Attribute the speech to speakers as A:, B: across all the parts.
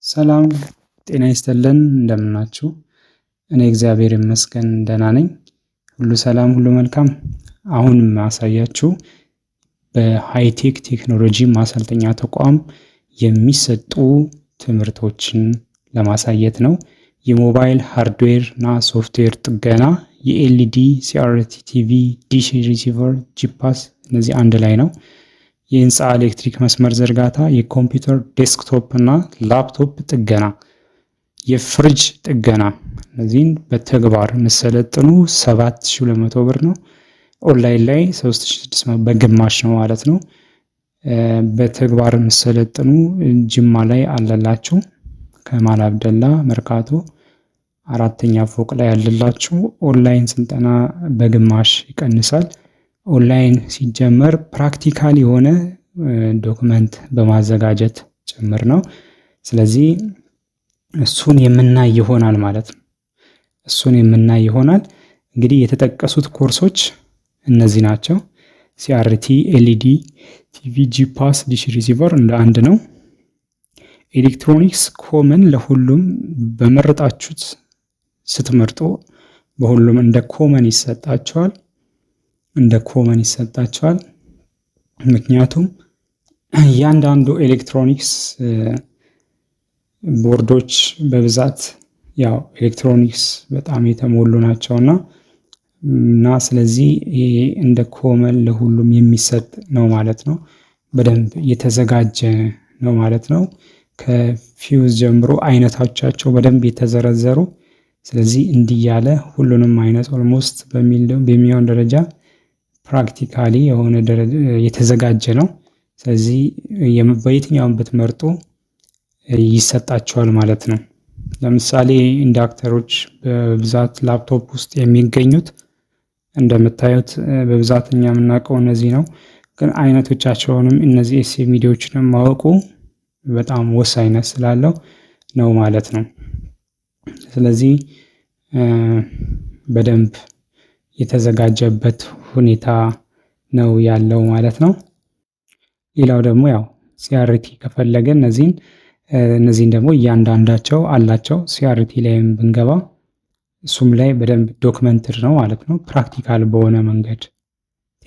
A: ሰላም ጤና ይስጥልን እንደምን ናችሁ? እኔ እግዚአብሔር ይመስገን ደህና ነኝ። ሁሉ ሰላም ሁሉ መልካም። አሁን ማሳያችሁ በሃይቴክ ቴክኖሎጂ ማሰልጠኛ ተቋም የሚሰጡ ትምህርቶችን ለማሳየት ነው። የሞባይል ሃርድዌር እና ሶፍትዌር ጥገና፣ የኤልኢዲ ሲአርቲ ቲቪ፣ ዲሽ ሪሲቨር፣ ጂፓስ እነዚህ አንድ ላይ ነው። የህንፃ ኤሌክትሪክ መስመር ዝርጋታ፣ የኮምፒውተር ዴስክቶፕ እና ላፕቶፕ ጥገና፣ የፍሪጅ ጥገና እነዚህን በተግባር መሰለጥኑ 7200 ብር ነው። ኦንላይን ላይ 3600 በግማሽ ነው ማለት ነው። በተግባር መሰለጥኑ ጅማ ላይ አለላችሁ። ከማል አብደላ መርካቶ 4ኛ ፎቅ ላይ ያለላችሁ። ኦንላይን ስልጠና በግማሽ ይቀንሳል። ኦንላይን ሲጀመር ፕራክቲካል የሆነ ዶክመንት በማዘጋጀት ጭምር ነው። ስለዚህ እሱን የምናይ ይሆናል ማለት ነው። እሱን የምናይ ይሆናል። እንግዲህ የተጠቀሱት ኮርሶች እነዚህ ናቸው። ሲአርቲ፣ ኤልኢዲ፣ ቲቪ፣ ጂፓስ፣ ዲሽ ሪሲቨር እንደ አንድ ነው። ኤሌክትሮኒክስ ኮመን ለሁሉም በመረጣችሁት ስትመርጡ በሁሉም እንደ ኮመን ይሰጣቸዋል። ምክንያቱም እያንዳንዱ ኤሌክትሮኒክስ ቦርዶች በብዛት ያው ኤሌክትሮኒክስ በጣም የተሞሉ ናቸውና ስለዚህ ይሄ እንደ ኮመን ለሁሉም የሚሰጥ ነው ማለት ነው። በደንብ የተዘጋጀ ነው ማለት ነው። ከፊውዝ ጀምሮ አይነቶቻቸው በደንብ የተዘረዘሩ። ስለዚህ እንዲህ ያለ ሁሉንም አይነት ኦልሞስት በሚሆን ደረጃ ፕራክቲካሊ የሆነ የተዘጋጀ ነው። ስለዚህ በየትኛውም ብትመርጡ ይሰጣቸዋል ማለት ነው። ለምሳሌ ኢንዳክተሮች በብዛት ላፕቶፕ ውስጥ የሚገኙት እንደምታዩት በብዛት እኛ የምናውቀው እነዚህ ነው። ግን አይነቶቻቸውንም እነዚህ ኤስኤምዲዎችንም ማወቁ በጣም ወሳኝነት ስላለው ነው ማለት ነው። ስለዚህ በደንብ የተዘጋጀበት ሁኔታ ነው ያለው ማለት ነው። ሌላው ደግሞ ያው ሲአርቲ ከፈለገ እነዚህን ደግሞ እያንዳንዳቸው አላቸው። ሲአርቲ ላይም ብንገባ እሱም ላይ በደንብ ዶክመንትድ ነው ማለት ነው። ፕራክቲካል በሆነ መንገድ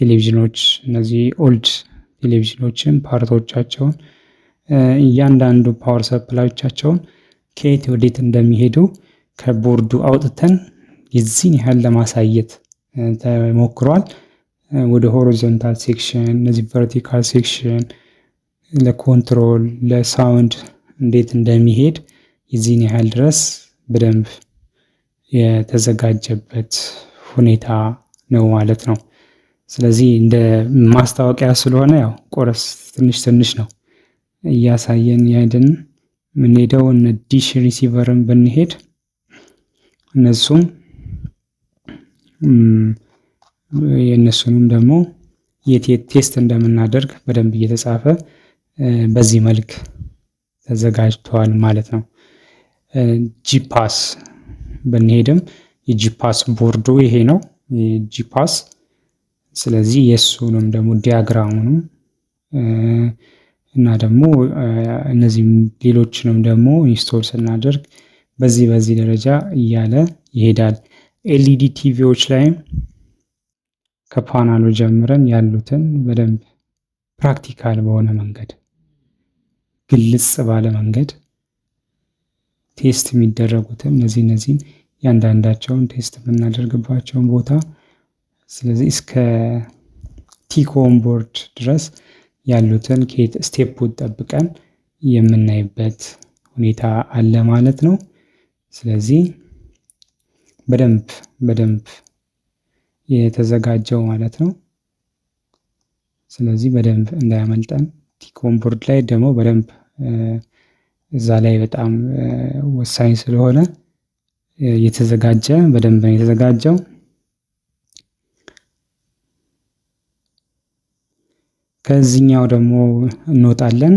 A: ቴሌቪዥኖች፣ እነዚህ ኦልድ ቴሌቪዥኖችን ፓርቶቻቸውን እያንዳንዱ ፓወር ሰፕላዮቻቸውን ከየት ወዴት እንደሚሄዱ ከቦርዱ አውጥተን የዚህን ያህል ለማሳየት ተሞክሯል። ወደ ሆሪዞንታል ሴክሽን፣ እነዚህ ቨርቲካል ሴክሽን ለኮንትሮል ለሳውንድ እንዴት እንደሚሄድ የዚህን ያህል ድረስ በደንብ የተዘጋጀበት ሁኔታ ነው ማለት ነው። ስለዚህ እንደ ማስታወቂያ ስለሆነ ያው ቆረስ ትንሽ ነው እያሳየን ያይደን የምንሄደው። እነ ዲሽ ሪሲቨርን ብንሄድ እነሱም የእነሱንም ደግሞ የት ቴስት እንደምናደርግ በደንብ እየተጻፈ በዚህ መልክ ተዘጋጅተዋል ማለት ነው። ጂፓስ ብንሄድም የጂፓስ ቦርዱ ይሄ ነው ጂፓስ። ስለዚህ የእሱንም ደግሞ ዲያግራሙንም እና ደግሞ እነዚህ ሌሎችንም ደግሞ ኢንስቶል ስናደርግ በዚህ ደረጃ እያለ ይሄዳል። ኤልኢዲ ቲቪዎች ላይም ከፓናሉ ጀምረን ያሉትን በደንብ ፕራክቲካል በሆነ መንገድ ግልጽ ባለ መንገድ ቴስት የሚደረጉትን እነዚህን ያንዳንዳቸውን ቴስት የምናደርግባቸውን ቦታ ስለዚህ እስከ ቲኮን ቦርድ ድረስ ያሉትን ኬት ስቴፑን ጠብቀን የምናይበት ሁኔታ አለ ማለት ነው። ስለዚህ በደንብ የተዘጋጀው ማለት ነው። ስለዚህ በደንብ እንዳያመልጠን ቲኮን ቦርድ ላይ ደግሞ በደንብ እዛ ላይ በጣም ወሳኝ ስለሆነ በደንብ ነው የተዘጋጀው። ከዚህኛው ደግሞ እንወጣለን።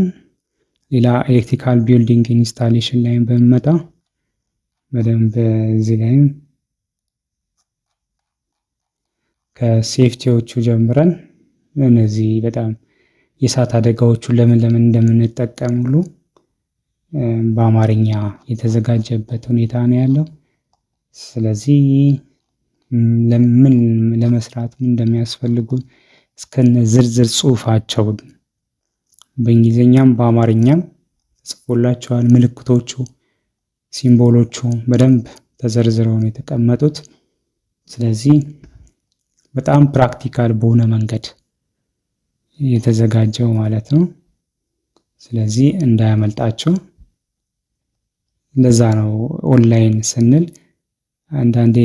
A: ሌላ ኤሌክትሪካል ቢልዲንግ ኢንስታሌሽን ላይ በመጣ በደንብ እዚህ ላይ ከሴፍቲዎቹ ጀምረን እነዚህ በጣም የእሳት አደጋዎቹን ለምን እንደምንጠቀም ሁሉ በአማርኛ የተዘጋጀበት ሁኔታ ነው ያለው። ስለዚህ ለምን ለመስራት ምን እንደሚያስፈልጉ እስከነ ዝርዝር ጽሑፋቸው በእንግሊዝኛም በአማርኛም ተጽፎላቸዋል። ምልክቶቹ፣ ሲምቦሎቹ በደንብ ተዘርዝረው ነው የተቀመጡት። ስለዚህ በጣም ፕራክቲካል በሆነ መንገድ የተዘጋጀው ማለት ነው። ስለዚህ እንዳያመልጣቸው። እንደዛ ነው ኦንላይን ስንል አንዳንዴ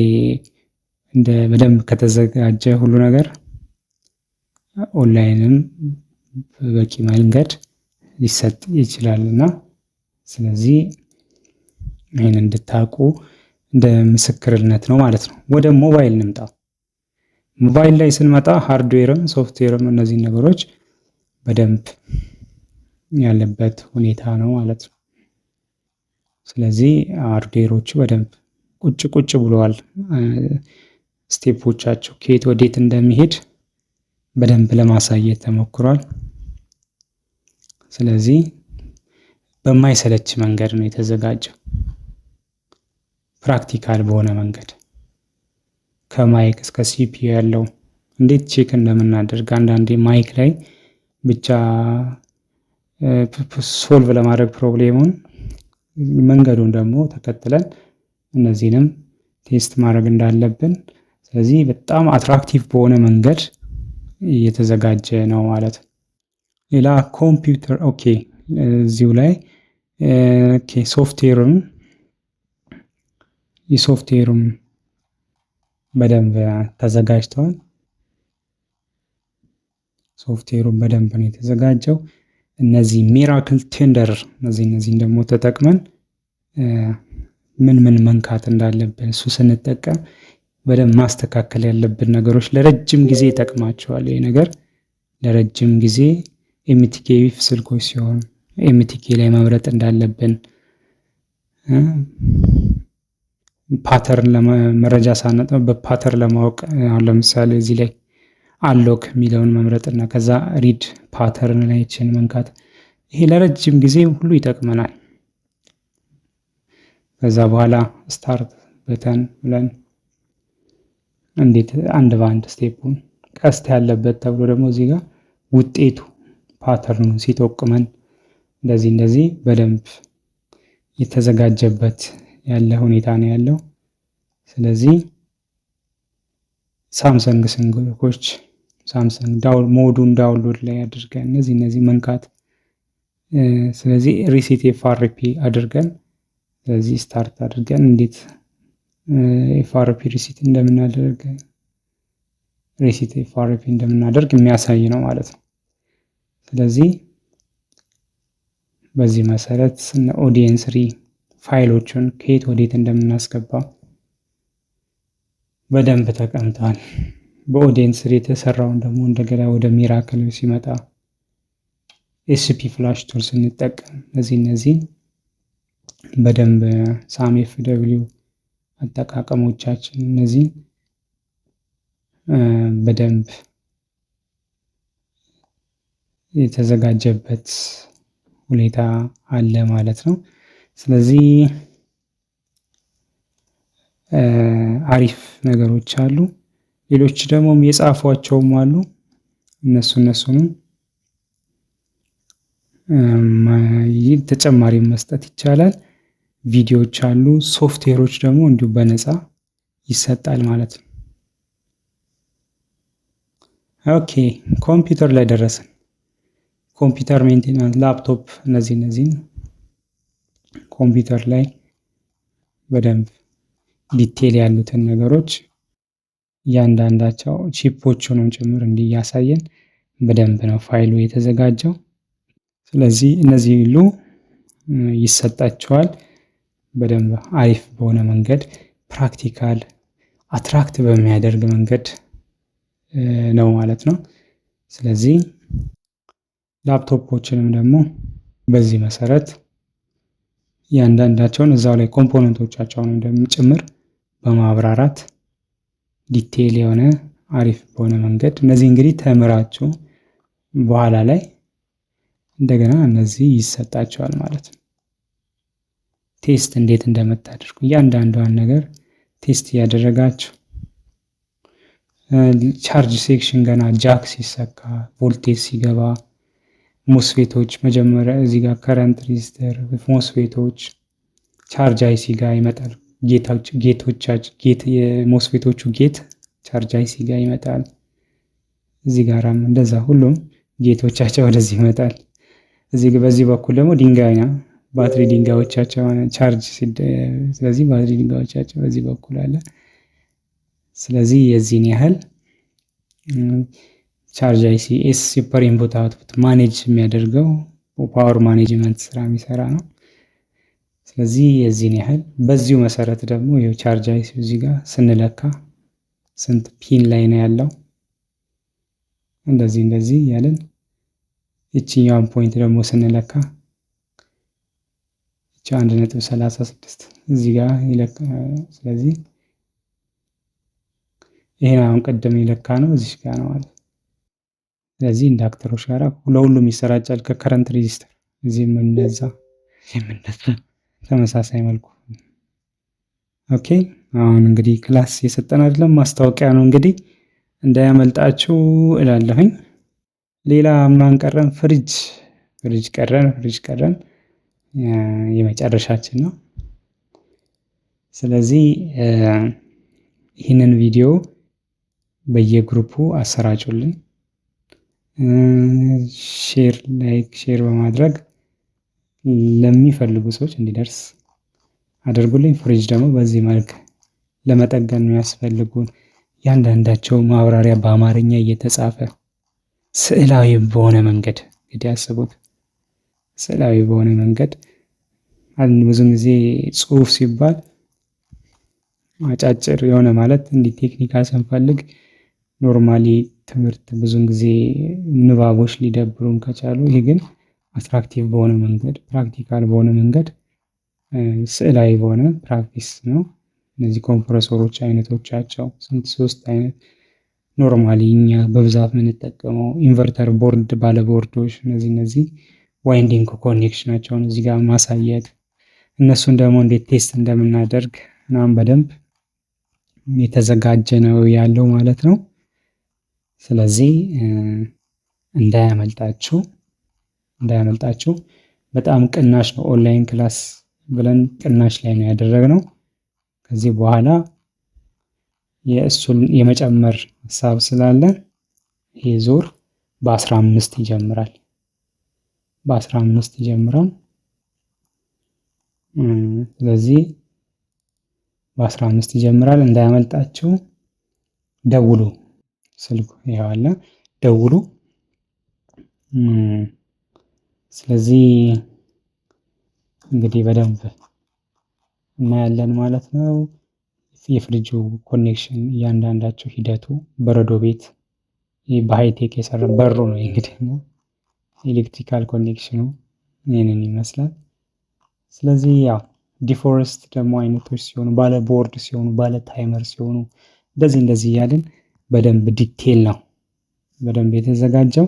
A: በደንብ ከተዘጋጀ ሁሉ ነገር ኦንላይንም በበቂ መንገድ ሊሰጥ ይችላልና ስለዚህ ይሄን እንድታውቁ እንደ ምስክርነት ነው ማለት ነው። ወደ ሞባይል እንምጣ። ሞባይል ላይ ስንመጣ ሃርድዌርም ሶፍትዌርም እነዚህን ነገሮች በደንብ ያለበት ሁኔታ ነው ማለት ነው። ስለዚህ ሃርድዌሮቹ በደንብ ቁጭ ብለዋል። ስቴፖቻቸው ከየት ወዴት እንደሚሄድ በደንብ ለማሳየት ተሞክሯል። ስለዚህ በማይሰለች መንገድ ነው የተዘጋጀው። ፕራክቲካል በሆነ መንገድ ከማይክ እስከ ሲፒዩ ያለው እንዴት ቼክ እንደምናደርግ አንዳንዴ ማይክ ላይ ብቻ ሶልቭ ለማድረግ ፕሮብሌሙን መንገዱን ደግሞ ተከትለን እነዚህንም ቴስት ማድረግ እንዳለብን፣ ስለዚህ በጣም አትራክቲቭ በሆነ መንገድ እየተዘጋጀ ነው ማለት ነው። ሌላ ኮምፒውተር ኦኬ፣ እዚሁ ላይ ኦኬ የሶፍትዌሩም በደንብ ተዘጋጅተዋል። ሶፍትዌሩም በደንብ ነው የተዘጋጀው። እነዚህ ሚራክል ቴንደር እነዚህን ደግሞ ተጠቅመን ምን መንካት እንዳለብን እሱ ስንጠቀም በደንብ ማስተካከል ያለብን ነገሮች ለረጅም ጊዜ ይጠቅማቸዋል። ይሄ ነገር ለረጅም ጊዜ ኤምቲኬ ስልኮች ሲሆን ኤምቲኬ ላይ መምረጥ እንዳለብን፣ ፓተርን መረጃ ሳነጥ በፓተርን ለማወቅ አሁን ለምሳሌ እዚህ ላይ አሎክ የሚለውን መምረጥና ከዛ ሪድ ፓተርን ላይ መንካት፣ ይሄ ለረጅም ጊዜ ሁሉ ይጠቅመናል። ከዛ በኋላ ስታርት በተን ብለን እንዴት አንድ በአንድ ስቴፑን ቀስት ያለበት ተብሎ ደግሞ እዚህ ጋር ውጤቱ ፓተርኑ ሲጠቁመን እንደዚህ በደንብ የተዘጋጀበት ያለ ሁኔታ ነው ያለው። ስለዚህ ሳምሰንግ ስልኮች ሞዱን ዳውንሎድ ላይ አድርገን እነዚህ መንካት፣ ስለዚህ ሪሴት ኤፍአርፒ አድርገን ስለዚህ ስታርት አድርገን እንዴት ኤፍአርፒ ሪሴት እንደምናደርግ የሚያሳይ ነው ማለት ነው። ስለዚህ በዚህ መሰረት ኦዲየንስ ፋይሎቹን ከየት ወዴት እንደምናስገባ በደንብ ተቀምጧል። በኦዲየንስ የተሰራውን ደግሞ እንደገና ወደ ሚራክል ሲመጣ ኤስፒ ፍላሽ ቱል ስንጠቀም እነዚህ በደንብ ሳም ኤፍደብሊው አጠቃቀሞቻችን እነዚህ በደንብ የተዘጋጀበት ሁኔታ አለ ማለት ነው። ስለዚህ አሪፍ ነገሮች አሉ። ሌሎች ደግሞ የጻፏቸውም አሉ። እነሱንም ተጨማሪ መስጠት ይቻላል። ቪዲዮዎች አሉ። ሶፍትዌሮች ደግሞ እንዲሁ በነፃ ይሰጣል ማለት ነው። ኦኬ፣ ኮምፒውተር ላይ ደረስን። ኮምፒውተር ሜንቴናንስ፣ ላፕቶፕ እነዚህን ኮምፒውተር ላይ በደንብ ዲቴል ያሉትን ነገሮች እያንዳንዳቸው ቺፖቹንም ጭምር እንዲያሳየን በደንብ ነው ፋይሉ የተዘጋጀው። ስለዚህ እነዚህ ሁሉ ይሰጣቸዋል በደንብ አሪፍ በሆነ መንገድ ፕራክቲካል አትራክት በሚያደርግ መንገድ ነው ማለት ነው። ስለዚህ ላፕቶፖችንም ደግሞ በዚህ መሰረት እያንዳንዳቸውን እዛው ላይ ኮምፖነንቶቻቸውን ጭምር በማብራራት ዲቴይል የሆነ አሪፍ በሆነ መንገድ እነዚህ እንግዲህ ተምራችሁ በኋላ ላይ እንደገና እነዚህ ይሰጣቸዋል ማለት ነው። ቴስት እንዴት እንደምታደርጉ እያንዳንዷን ነገር ቴስት እያደረጋችሁ ቻርጅ ሴክሽን ገና ጃክ ሲሰካ ቮልቴጅ ሲገባ ሞስፌቶች መጀመሪያ እዚህ ጋር ከረንት ሬዚስተር ሞስፌቶች ቻርጅ አይሲ ጋር ይመጣል። የሞስፌቶቹ ጌት ቻርጅ አይሲ ጋር ይመጣል። እዚህ ጋራም እንደዛ ሁሉም ጌቶቻቸው ወደዚህ ይመጣል። በዚህ በኩል ደግሞ ድንጋይ ነው ባትሪ ድንጋዮቻቸው ቻርጅ ስለዚህ ባትሪ ድንጋዮቻቸው በዚህ በኩል አለ። ስለዚህ የዚህን ያህል ቻርጅ አይሲ ኤስ ሱፐር ኢንፑት አውትፑት ማኔጅ የሚያደርገው ፓወር ማኔጅመንት ስራ የሚሰራ ነው። ስለዚህ የዚህን ያህል በዚሁ መሰረት ደግሞ ይኸው ቻርጅ አይሲ እዚህ ጋር ስንለካ ስንት ፒን ላይ ነው ያለው እንደዚህ ያለን እቺኛውን ፖይንት ደግሞ ስንለካ እቺ 1.36 እዚህ ጋር ይለካ። ስለዚህ ይሄን አሁን ቀደም ይለካ ነው እዚህ ጋር ነው ማለት። ስለዚህ ኢንዳክተሮች ጋር ለሁሉም ይሰራጫል ከከረንት ሬዚስተር እዚህም እንደዛ ተመሳሳይ መልኩ። ኦኬ አሁን እንግዲህ ክላስ የሰጠን አይደለም ማስታወቂያ ነው እንግዲህ እንዳያመልጣችሁ እላለሁኝ። ሌላ ማን ቀረን? ፍሪጅ ቀረን የመጨረሻችን ነው። ስለዚህ ይህንን ቪዲዮ በየግሩፑ አሰራጩልን። ሼር በማድረግ ለሚፈልጉ ሰዎች እንዲደርስ አድርጉልኝ። ፍሪጅ ደግሞ በዚህ መልክ ለመጠገን የሚያስፈልጉን ያንዳንዳቸው ማብራሪያ በአማርኛ እየተጻፈ ስዕላዊ በሆነ መንገድ እንግዲህ ያስቡት። ስዕላዊ በሆነ መንገድ ብዙ ጊዜ ጽሁፍ ሲባል አጫጭር የሆነ ማለት እንዲህ ቴክኒካል ስንፈልግ ኖርማሊ ትምህርት ብዙን ጊዜ ንባቦች ሊደብሩን ከቻሉ ይሄ ግን አትራክቲቭ በሆነ መንገድ ፕራክቲካል በሆነ መንገድ ስዕላዊ በሆነ ፕራክቲስ ነው። እነዚህ ኮምፕረሰሮች አይነቶቻቸው ስንት 3 አይነት ኖርማሊ እኛ በብዛት የምንጠቀመው ኢንቨርተር ቦርድ ባለቦርዶች እነዚህ ዋይንዲንግ ኮኔክሽናቸውን እዚህ ጋር ማሳየት እነሱን ደግሞ እንዴት ቴስት እንደምናደርግ ምናምን በደንብ የተዘጋጀ ነው ያለው ማለት ነው። ስለዚህ እንዳያመልጣችሁ በጣም ቅናሽ ነው። ኦንላይን ክላስ ብለን ቅናሽ ላይ ነው ያደረግነው። ከዚህ በኋላ የእሱን የመጨመር ሀሳብ ስላለ ይሄ ዙር በ15 ይጀምራል። ስለዚህ በ15 ይጀምራል። እንዳያመልጣችሁ ደውሉ። ስልኩ ይኸው አለ፣ ደውሉ። ስለዚህ እንግዲህ በደንብ እናያለን ማለት ነው። የፍሪጁ ኮኔክሽን እያንዳንዳቸው ሂደቱ በረዶ ቤት በሃይቴክ የሰራ በሩ ነው እንግዲህ ኤሌክትሪካል ኮኔክሽኑ ይህንን ይመስላል። ስለዚህ ያው ዲፎረስት ደግሞ አይነቶች ሲሆኑ ባለ ቦርድ ሲሆኑ ባለ ታይመር ሲሆኑ እንደዚህ እያልን በደንብ ዲቴል ነው በደንብ የተዘጋጀው።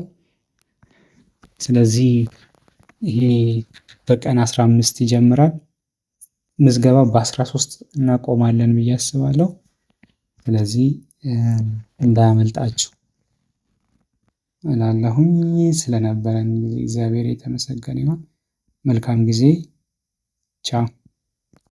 A: ስለዚህ ይሄ በቀን 15 ይጀምራል። ምዝገባ በ13 እናቆማለን ብዬ አስባለሁ። ስለዚህ እንዳያመልጣችሁ እላለሁኝ። ስለነበረን እግዚአብሔር የተመሰገነ ይሁን። መልካም ጊዜ። ቻው